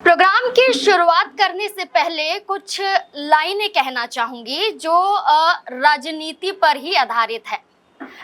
Programme की शुरुआत करने से पहले कुछ लाइनें कहना चाहूंगी जो राजनीति पर ही आधारित है।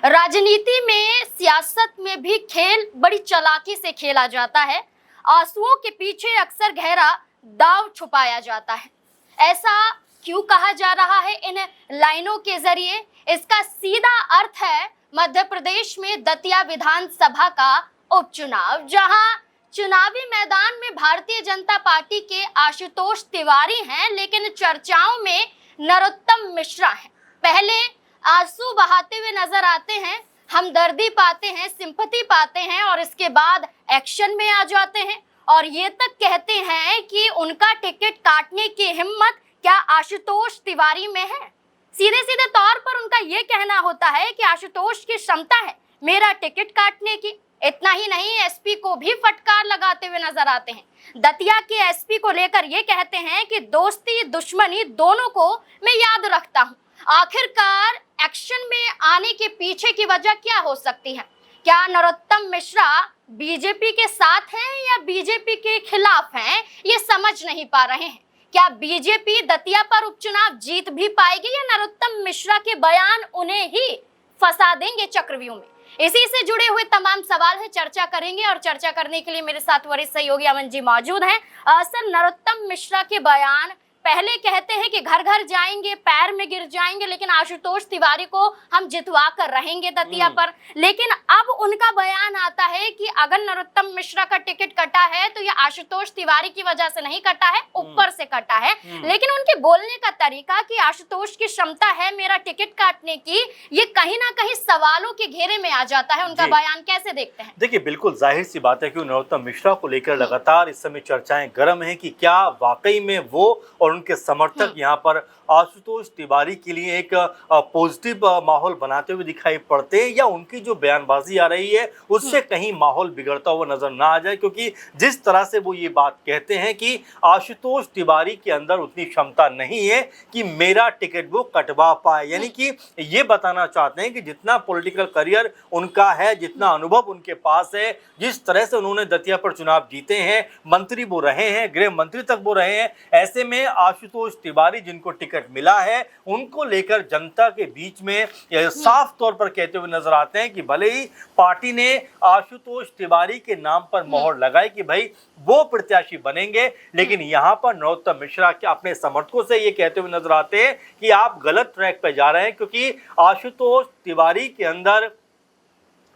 राजनीति में, सियासत में भी खेल बड़ी चालाकी से खेला जाता है। आंसुओं के पीछे अक्सर गहरा दांव छुपाया जाता है। ऐसा क्यों कहा जा रहा है इन लाइनों के जरिए? इसका सीधा अर्थ है मध्य प्रदेश में दतिया विधानसभा का उपचुनाव, जहां चुनावी मैदान में भारतीय जनता पार्टी के आशुतोष तिवारी हैं, लेकिन चर्चाओं में नरोत्तम मिश्रा हैं। पहले आंसू बहाते हुए नजर आते हैं, हमदर्दी पाते हैं, सिंपैथी पाते हैं और इसके बाद एक्शन में आ जाते हैं और ये तक कहते हैं कि उनका टिकट काटने की हिम्मत क्या आशुतोष तिवारी में है। सीधे सीधे तौर पर उनका ये कहना होता है कि आशुतोष की क्षमता है मेरा टिकट काटने की। इतना ही नहीं, एसपी को भी फटकार लगाते हुए नजर आते हैं। दतिया के एसपी को लेकर ये कहते हैं कि दोस्ती दुश्मनी दोनों को मैं याद रखता हूं। आखिरकार एक्शन में आने के पीछे की वजह क्या हो सकती है? क्या नरोत्तम मिश्रा बीजेपी के साथ हैं या बीजेपी के खिलाफ हैं, ये समझ नहीं पा रहे हैं। क्या बीजेपी दतिया पर उपचुनाव जीत भी पाएगी या नरोत्तम मिश्रा के बयान उन्हें ही फंसा देंगे चक्रव्यूह में? इसी से जुड़े हुए तमाम सवाल है, चर्चा करेंगे और चर्चा करने के लिए मेरे साथ वरिष्ठ सहयोगी अमन जी मौजूद हैं। सर, नरोत्तम मिश्रा के बयान पहले कहते हैं कि घर घर जाएंगे, पैर में गिर जाएंगे, लेकिन आशुतोष तिवारी को हम जितवा कर रहेंगे दतिया पर। लेकिन अब उनका बयान आता है कि अगर नरोत्तम मिश्रा का टिकट कटा है तो ये आशुतोष तिवारी की वजह से नहीं कटा है, ऊपर से कटा है। लेकिन उनके बोलने का तरीका कि आशुतोष की क्षमता है मेरा टिकट काटने की, ये कहीं ना कहीं सवालों के घेरे में आ जाता है। उनका बयान कैसे देखते हैं? देखिए, बिल्कुल जाहिर सी बात है कि नरोत्तम मिश्रा को लेकर लगातार इस समय चर्चाएं गर्म हैं कि क्या वाकई में वो और उनके समर्थक यहाँ पर आशुतोष तिवारी के लिए एक पॉजिटिव माहौल बनाते हुए दिखाई पड़ते हैं, या उनकी जो बयानबाजी आ रही है उससे कहीं माहौल बिगड़ता हुआ नजर ना आ जाए। क्योंकि जिस तरह से वो ये बात कहते हैं कि आशुतोष तिवारी के अंदर उतनी क्षमता नहीं है कि मेरा टिकट वो कटवा पाए, यानी कि ये बताना चाहते हैं कि जितना पॉलिटिकल करियर उनका है, जितना अनुभव उनके पास है, जिस तरह से उन्होंने दतिया पर चुनाव जीते हैं, मंत्री वो रहे हैं, गृह मंत्री तक वो रहे हैं, ऐसे में आशुतोष तिवारी जिनको टिकट मिला है उनको लेकर जनता के बीच में साफ तौर पर कहते हुए नजर आते हैं कि भले ही पार्टी ने आशुतोष तिवारी के नाम पर मोहर लगाई कि भाई वो प्रत्याशी बनेंगे, लेकिन यहाँ पर नरोत्तम मिश्रा के अपने समर्थकों से ये कहते हुए नजर आते हैं कि आप गलत ट्रैक पर जा रहे हैं, क्योंकि आशुतोष तिवारी के अंदर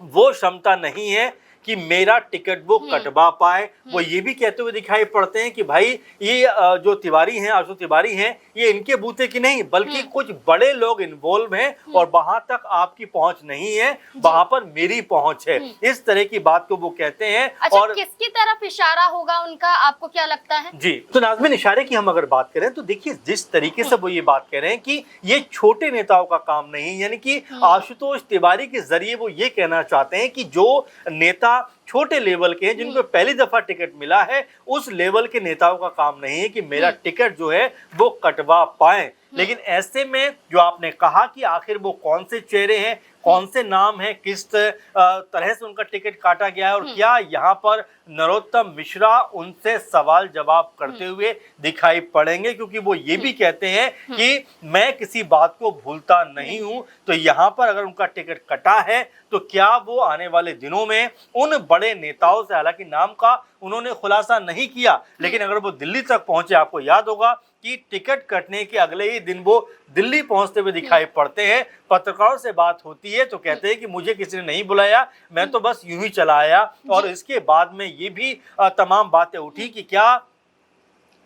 वो क्षमता नहीं है कि मेरा टिकट वो कटवा पाए। वो ये भी कहते हुए दिखाई पड़ते हैं कि भाई ये जो तिवारी हैं, आशुतोष तिवारी हैं, ये इनके बूते की नहीं बल्कि कुछ बड़े लोग इन्वॉल्व हैं और वहां तक आपकी पहुंच नहीं है, वहां पर मेरी पहुंच है। इस तरह की बात को वो कहते हैं। अच्छा, और किसकी तरफ इशारा होगा उनका, आपको क्या लगता है? जी, तो नाज़मीन, इशारे की हम अगर बात करें तो देखिए जिस तरीके से वो ये बात कह रहे हैं कि ये छोटे नेताओं का काम नहीं, यानी कि आशुतोष तिवारी के जरिए वो ये कहना चाहते हैं कि जो नेता छोटे लेवल के हैं, जिनको पहली दफा टिकट मिला है, उस लेवल के नेताओं का काम नहीं है कि मेरा टिकट जो है वो कटवा पाए। लेकिन ऐसे में जो आपने कहा कि आखिर वो कौन से चेहरे हैं, कौन से नाम हैं, किस तरह से उनका टिकट काटा गया है और क्या यहाँ पर नरोत्तम मिश्रा उनसे सवाल जवाब करते हुए दिखाई पड़ेंगे, क्योंकि वो ये भी कहते हैं कि मैं किसी बात को भूलता नहीं हूँ। तो यहाँ पर अगर उनका टिकट कटा है तो क्या वो आने वाले दिनों में उन बड़े नेताओं से, हालांकि नाम का उन्होंने खुलासा नहीं किया, लेकिन अगर वो दिल्ली तक पहुंचे, आपको याद होगा कि टिकट कटने के अगले ही दिन वो दिल्ली पहुंचते हुए दिखाई पड़ते हैं। पत्रकारों से बात होती है तो कहते हैं कि मुझे किसी ने नहीं बुलाया, मैं तो बस यूं ही चला आया। और इसके बाद में ये भी तमाम बातें उठी कि क्या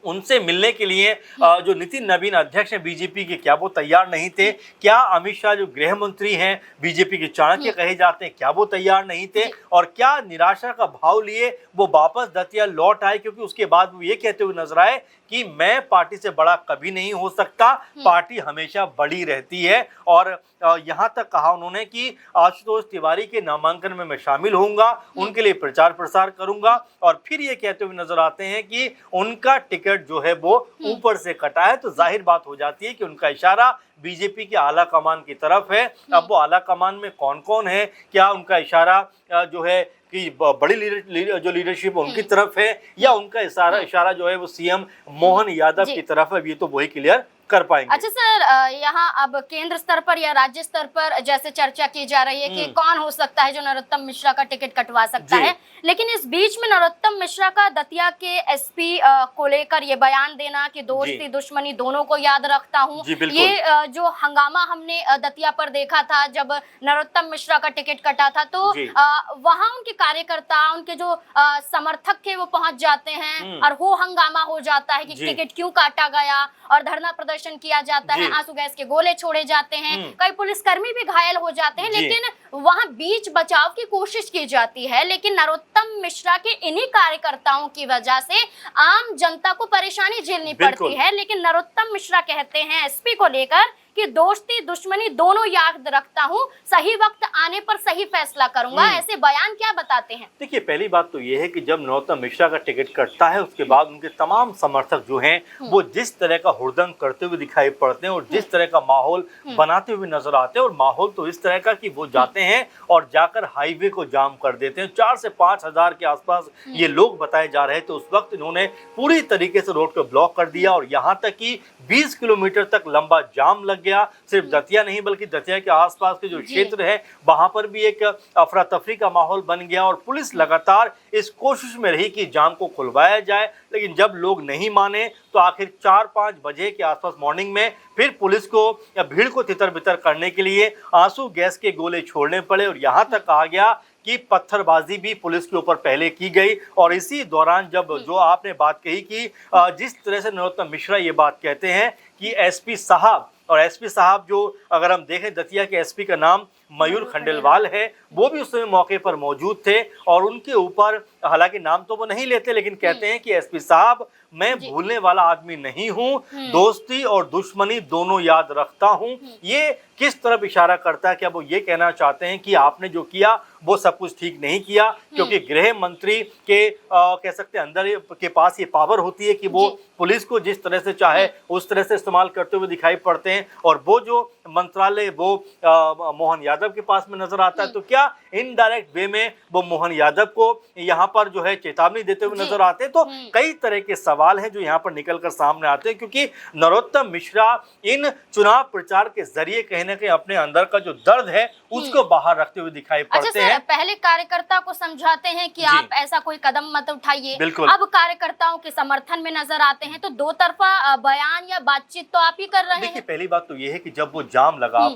उनसे मिलने के लिए जो नितिन नवीन अध्यक्ष हैं बीजेपी के, क्या वो तैयार नहीं थे? क्या अमित शाह जो गृह मंत्री हैं, बीजेपी के चाणक्य कहे जाते हैं, क्या वो तैयार नहीं थे? और क्या निराशा का भाव लिए वो वापस दतिया लौट आए? क्योंकि उसके बाद वो ये कहते हुए नजर आए कि मैं पार्टी से बड़ा कभी नहीं हो सकता, पार्टी हमेशा बड़ी रहती है। और यहाँ तक कहा उन्होंने कि आशुतोष तिवारी के नामांकन में मैं शामिल होऊंगा, उनके लिए प्रचार प्रसार करूंगा। और फिर ये कहते हुए नजर आते हैं कि उनका टिकट जो है वो ऊपर से कटा है। तो जाहिर बात हो जाती है कि उनका इशारा बीजेपी के आला कमान की तरफ है। अब वो आला कमान में कौन कौन है, क्या उनका इशारा जो है कि बड़ी जो लीडरशिप उनकी तरफ है या उनका इशारा जो है वो सीएम मोहन यादव की तरफ है, ये तो वही क्लियर कर पाएंगे। अच्छा सर, यहाँ अब केंद्र स्तर पर या राज्य स्तर पर जैसे चर्चा की जा रही है कि कौन हो सकता है जो नरोत्तम मिश्रा का टिकट कटवा सकता है, लेकिन इस बीच में नरोत्तम मिश्रा का दतिया के एसपी को लेकर ये बयान देना कि दोस्ती दुश्मनी दोनों को याद रखता हूँ, ये जो हंगामा हमने दतिया पर देखा था जब नरोत्तम मिश्रा का टिकट कटा था, तो वहाँ उनके कार्यकर्ता, उनके जो समर्थक थे वो पहुंच जाते हैं और वो हंगामा हो जाता है कि टिकट क्यों काटा गया, और धरना प्रदर्शन किया जाता है, आंसू गैस के गोले छोड़े जाते हैं, कई पुलिसकर्मी भी घायल हो जाते हैं, लेकिन वहां बीच बचाव की कोशिश की जाती है। लेकिन नरोत्तम मिश्रा के इन्हीं कार्यकर्ताओं की वजह से आम जनता को परेशानी झेलनी पड़ती है। लेकिन नरोत्तम मिश्रा कहते हैं एसपी को लेकर कि दोस्ती दुश्मनी दोनों याद रखता हूं, सही वक्त आने पर सही फैसला करूंगा, ऐसे बयान क्या बताते हैं? देखिए, पहली बात तो ये है कि जब नरोत्तम मिश्रा का टिकट कटता है उसके बाद उनके तमाम समर्थक जो हैं वो जिस तरह का हुड़दंग करते हुए दिखाई पड़ते हैं और जिस तरह का माहौल बनाते हुए नजर आते हैं, और माहौल तो इस तरह का कि वो जाते हैं और जाकर हाईवे को जाम कर देते हैं। 4 से 5 हजार के आसपास ये लोग बताए जा रहे थे। उस वक्त इन्होंने पूरी तरीके से रोड को ब्लॉक कर दिया और यहाँ तक कि 20 किलोमीटर तक लंबा जाम लग गया। सिर्फ दतिया नहीं बल्कि दतिया के आसपास के जो क्षेत्र है वहां पर भी एक अफरा तफरी का माहौल बन गया और पुलिस लगातार इस कोशिश में रही कि जाम को खुलवाया जाए, लेकिन जब लोग नहीं माने तो आखिर 4-5 बजे के आसपास मॉर्निंग में फिर पुलिस को या भीड़ को तितर बितर करने के लिए आंसू गैस के गोले छोड़ने पड़े और यहाँ तक कहा गया कि पत्थरबाजी भी पुलिस के ऊपर पहले की गई। और इसी दौरान जब जो आपने बात कही कि जिस तरह से नरोत्तम मिश्रा ये बात कहते हैं कि एसपी साहब, और एसपी साहब जो अगर हम देखें दतिया के एसपी का नाम मयूर खंडेलवाल है, वो भी उस समय मौके पर मौजूद थे और उनके ऊपर, हालांकि नाम तो वो नहीं लेते, लेकिन कहते हैं कि एसपी साहब मैं भूलने वाला आदमी नहीं हूं, दोस्ती और दुश्मनी दोनों याद रखता हूं। ये किस तरफ इशारा करता है? क्या वो ये कहना चाहते हैं कि आपने जो किया वो सब कुछ ठीक नहीं किया? क्योंकि गृह मंत्री के कह सकते हैं अंदर के पास ये पावर होती है कि वो पुलिस को जिस तरह से चाहे उस तरह से इस्तेमाल करते हुए दिखाई पड़ते हैं, और वो जो मंत्रालय वो मोहन यादव के पास में नजर आता है, तो क्या इनडायरेक्ट वे में वो मोहन यादव को यहाँ पर जो है चेतावनी देते हुए नजर आते हैं? तो कई तरह के सवाल हैं जो यहाँ पर निकल कर सामने आते हैं, क्योंकि नरोत्तम मिश्रा इन चुनाव प्रचार के जरिए कहीं ना कहीं अपने अंदर का जो दर्द है उसको बाहर रखते हुए दिखाई पड़ते हैं। पहले कार्यकर्ता को समझाते हैं कि आप ऐसा कोई कदम मत उठाइए, अब कार्यकर्ताओं के समर्थन में नजर आते हैं, तो दो तरफा बयान या बातचीत तो आप ही कर रहे हैं। देखिए, पहली बात तो ये है कि जब वो जाम लगा,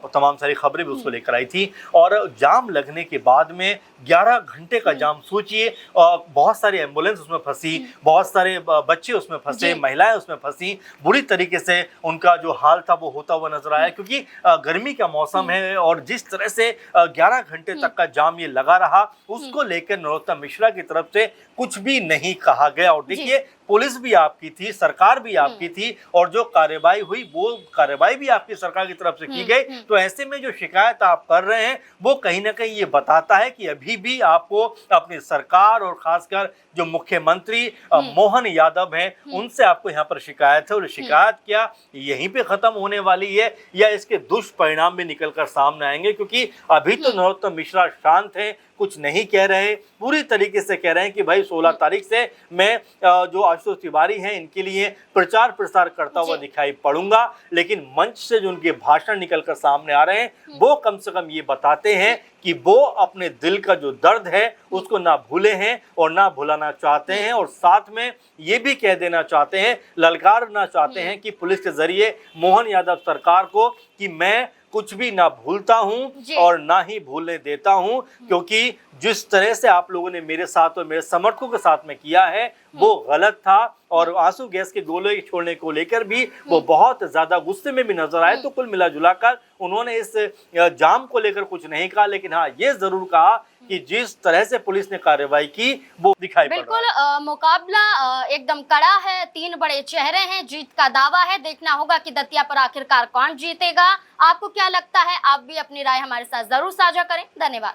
तमाम सारी खबरें भी उसको लेकर आई थी, और जाम लगने के बाद में 11 घंटे का जाम सोचिए, और बहुत सारी एम्बुलेंस उसमें फंसी, बहुत सारे बच्चे उसमें फंसे, महिलाएं उसमें फंसी, बुरी तरीके से उनका जो हाल था वो होता हुआ नजर आया, क्योंकि गर्मी का मौसम है और जिस तरह से 11 घंटे तक का जाम ये लगा रहा, उसको लेकर नरोत्तम मिश्रा की तरफ से कुछ भी नहीं कहा गया। और देखिए, पुलिस भी आपकी थी, सरकार भी आपकी थी, और जो कार्रवाई हुई वो कार्रवाई भी आपकी सरकार की तरफ से की गई। तो ऐसे में जो शिकायत आप कर रहे हैं वो कहीं ना कहीं ये बताता है कि अभी भी आपको अपनी सरकार और खासकर जो मुख्यमंत्री मोहन यादव हैं उनसे आपको यहाँ पर शिकायत है, और शिकायत क्या यहीं पे खत्म होने वाली है या इसके दुष्परिणाम भी निकल कर सामने आएंगे? क्योंकि अभी तो नरोत्तम मिश्रा शांत हैं, कुछ नहीं कह रहे, पूरी तरीके से कह रहे हैं कि भाई 16 तारीख से मैं जो आशुतोष तिवारी हैं इनके लिए प्रचार प्रसार करता हुआ दिखाई पड़ूंगा। लेकिन मंच से जो उनके भाषण निकल कर सामने आ रहे हैं वो कम से कम ये बताते हैं कि वो अपने दिल का जो दर्द है उसको ना भूले हैं और ना भुलाना चाहते हैं, और साथ में ये भी कह देना चाहते हैं, ललकारना चाहते हैं कि पुलिस के जरिए मोहन यादव सरकार को कि मैं कुछ भी ना भूलता हूं और ना ही भूलने देता हूं, क्योंकि जिस तरह से आप लोगों ने मेरे साथ और मेरे समर्थकों के साथ में किया है वो गलत था। और आंसू गैस के गोले छोड़ने को लेकर भी वो बहुत ज्यादा गुस्से में भी नजर आए। तो कुल मिला जुला कर उन्होंने इस जाम को लेकर कुछ नहीं कहा, लेकिन हाँ ये जरूर कहा कि जिस तरह से पुलिस ने कार्रवाई की वो दिखाई पड़ रहा है। बिल्कुल, मुकाबला एकदम कड़ा है, 3 बड़े चेहरे हैं, जीत का दावा है, देखना होगा कि दतिया पर आखिरकार कौन जीतेगा। आपको क्या लगता है? आप भी अपनी राय हमारे साथ जरूर साझा करें। धन्यवाद।